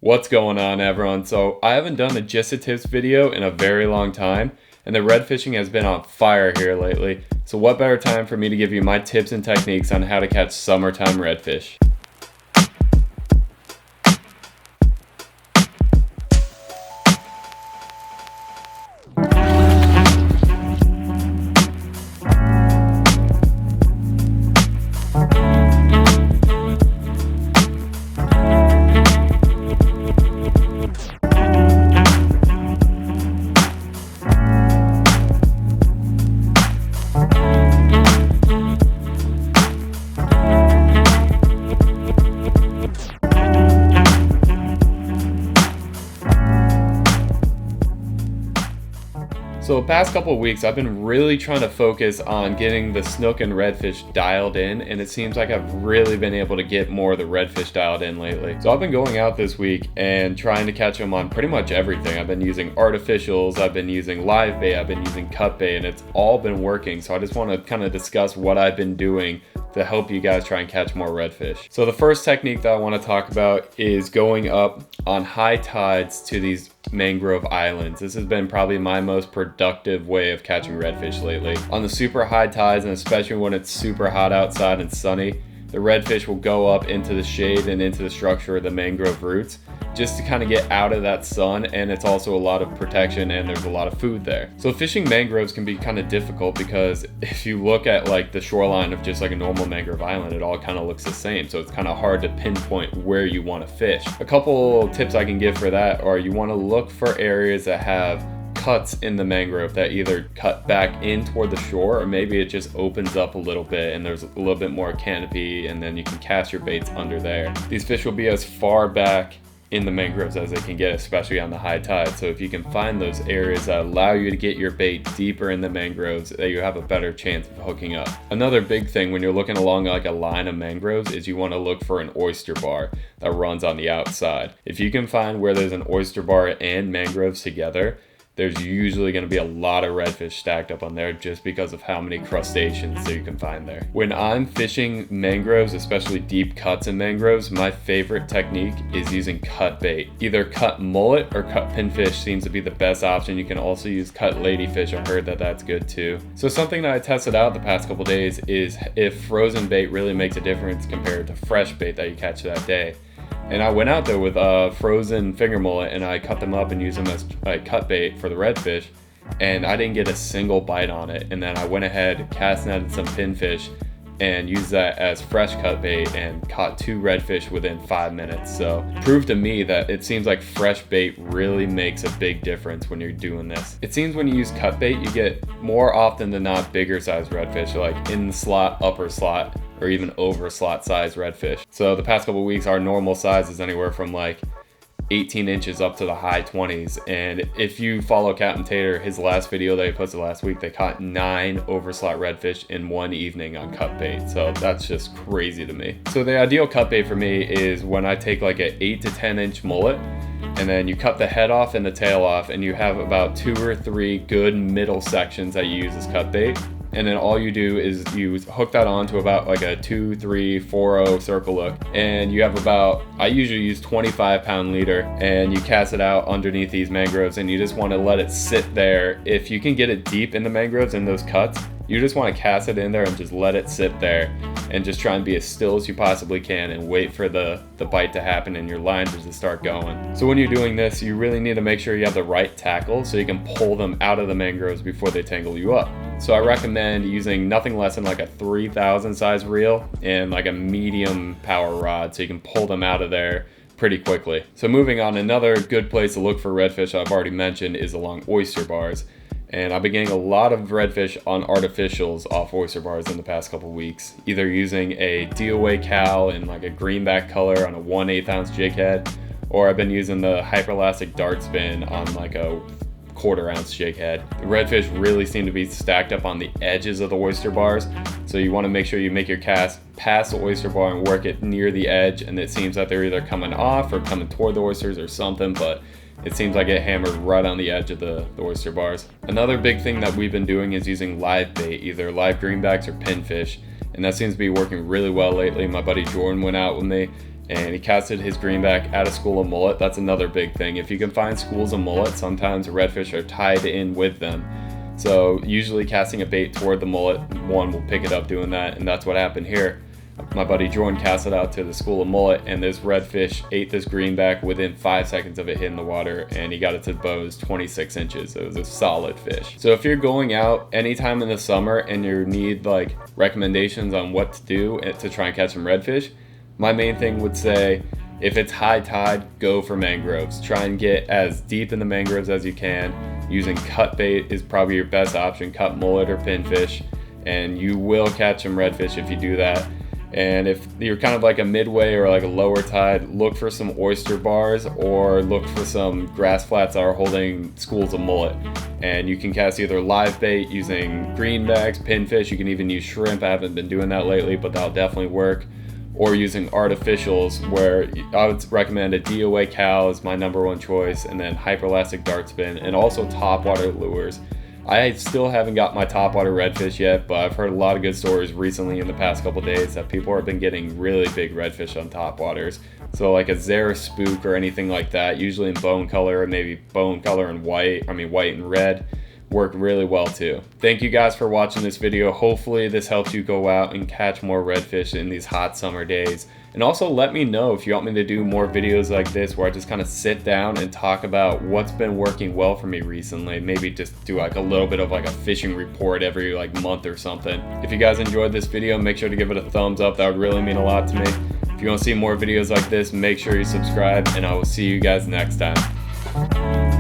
What's going on, everyone? So I haven't done a Gist of Tips video in a very long time, and the red fishing has been on fire here lately. So what better time for me to give you my tips and techniques on how to catch summertime redfish. So the past couple of weeks, I've been really trying to focus on getting the snook and redfish dialed in, and it seems like I've really been able to get more of the redfish dialed in lately. So I've been going out this week and trying to catch them on pretty much everything. I've been using artificials, I've been using live bait, I've been using cut bait, and it's all been working. So I just want to kind of discuss what I've been doing to help you guys try and catch more redfish. So the first technique that I want to talk about is going up on high tides to these mangrove islands. This has been probably my most productive way of catching redfish lately. On the super high tides, and especially when it's super hot outside and sunny, the redfish will go up into the shade and into the structure of the mangrove roots just to kind of get out of that sun, and it's also a lot of protection and there's a lot of food there. So fishing mangroves can be kind of difficult because if you look at like the shoreline of just like a normal mangrove island, it all kind of looks the same. So it's kind of hard to pinpoint where you want to fish. A couple tips I can give for that are you want to look for areas that have cuts in the mangrove that either cut back in toward the shore, or maybe it just opens up a little bit and there's a little bit more canopy, and then you can cast your baits under there. These fish will be as far back in the mangroves as they can get, especially on the high tide. So if you can find those areas that allow you to get your bait deeper in the mangroves, that you have a better chance of hooking up. Another big thing when you're looking along like a line of mangroves is you want to look for an oyster bar that runs on the outside. If you can find where there's an oyster bar and mangroves together, there's usually going to be a lot of redfish stacked up on there just because of how many crustaceans that you can find there. When I'm fishing mangroves, especially deep cuts in mangroves, my favorite technique is using cut bait. Either cut mullet or cut pinfish seems to be the best option. You can also use cut ladyfish. I've heard that that's good too. So something that I tested out the past couple days is if frozen bait really makes a difference compared to fresh bait that you catch that day. And I went out there with frozen finger mullet and I cut them up and used them as cut bait for the redfish, and I didn't get a single bite on it. And then I went ahead, cast netted some pinfish and used that as fresh cut bait and caught 2 redfish within 5 minutes. So proved to me that it seems like fresh bait really makes a big difference when you're doing this. It seems when you use cut bait, you get more often than not bigger size redfish, like in the slot, upper slot, or even over slot size redfish. So the past couple of weeks, our normal size is anywhere from like 18 inches up to the high 20s. And if you follow Captain Tater, his last video that he posted last week, they caught 9 overslot redfish in one evening on cut bait. So that's just crazy to me. So the ideal cut bait for me is when I take like an 8 to 10 inch mullet, and then you cut the head off and the tail off, and you have about 2 or 3 good middle sections that you use as cut bait. And then all you do is you hook that onto about like a 2, 3, 4-0 circle hook. And you have about, I usually use 25-pound leader, and you cast it out underneath these mangroves, and you just want to let it sit there. If you can get it deep in the mangroves in those cuts, you just want to cast it in there and just let it sit there and just try and be as still as you possibly can and wait for the bite to happen and your lines to start going. So when you're doing this, you really need to make sure you have the right tackle so you can pull them out of the mangroves before they tangle you up. So I recommend using nothing less than like a 3,000 size reel and like a medium power rod so you can pull them out of there pretty quickly. So moving on, another good place to look for redfish I've already mentioned is along oyster bars. And I've been getting a lot of redfish on artificials off oyster bars in the past couple weeks, either using a DOA cow in like a greenback color on a 1/8 ounce jig head, or I've been using the hyperelastic dart spin on like a 1/4 ounce jig head. The redfish really seem to be stacked up on the edges of the oyster bars, so you want to make sure you make your cast past the oyster bar and work it near the edge, and it seems that they're either coming off or coming toward the oysters or something, but it seems like it hammered right on the edge of the oyster bars. Another big thing that we've been doing is using live bait, either live greenbacks or pinfish, and that seems to be working really well lately. My buddy Jordan went out with me and he casted his greenback at a school of mullet. That's another big thing. If you can find schools of mullet, sometimes redfish are tied in with them. So usually casting a bait toward the mullet, one will pick it up doing that, and that's what happened here. My buddy Jordan cast it out to the school of mullet, and this redfish ate this greenback within 5 seconds of it hitting the water, and he got it to the bows 26 inches. It was a solid fish. So if you're going out anytime in the summer and you need like recommendations on what to do to try and catch some redfish, my main thing would say, if it's high tide, go for mangroves. Try and get as deep in the mangroves as you can. Using cut bait is probably your best option, cut mullet or pinfish, and you will catch some redfish if you do that. And if you're kind of like a midway or like a lower tide, look for some oyster bars or look for some grass flats that are holding schools of mullet. And you can cast either live bait using greenbacks, pinfish, you can even use shrimp. I haven't been doing that lately, but that'll definitely work. Or using artificials, where I would recommend a DOA cow is my #1 choice, and then hyperelastic dart spin, and also topwater lures. I still haven't got my topwater redfish yet, but I've heard a lot of good stories recently in the past couple days that people have been getting really big redfish on topwaters. So like a Zara spook or anything like that, usually in bone color, or maybe bone color and white and red, work really well too. Thank you guys for watching this video. Hopefully this helps you go out and catch more redfish in these hot summer days. And also let me know if you want me to do more videos like this where I just kind of sit down and talk about what's been working well for me recently. Maybe just do like a little bit of like a fishing report every like month or something. If you guys enjoyed this video, make sure to give it a thumbs up. That would really mean a lot to me. If you want to see more videos like this, make sure you subscribe, and I will see you guys next time.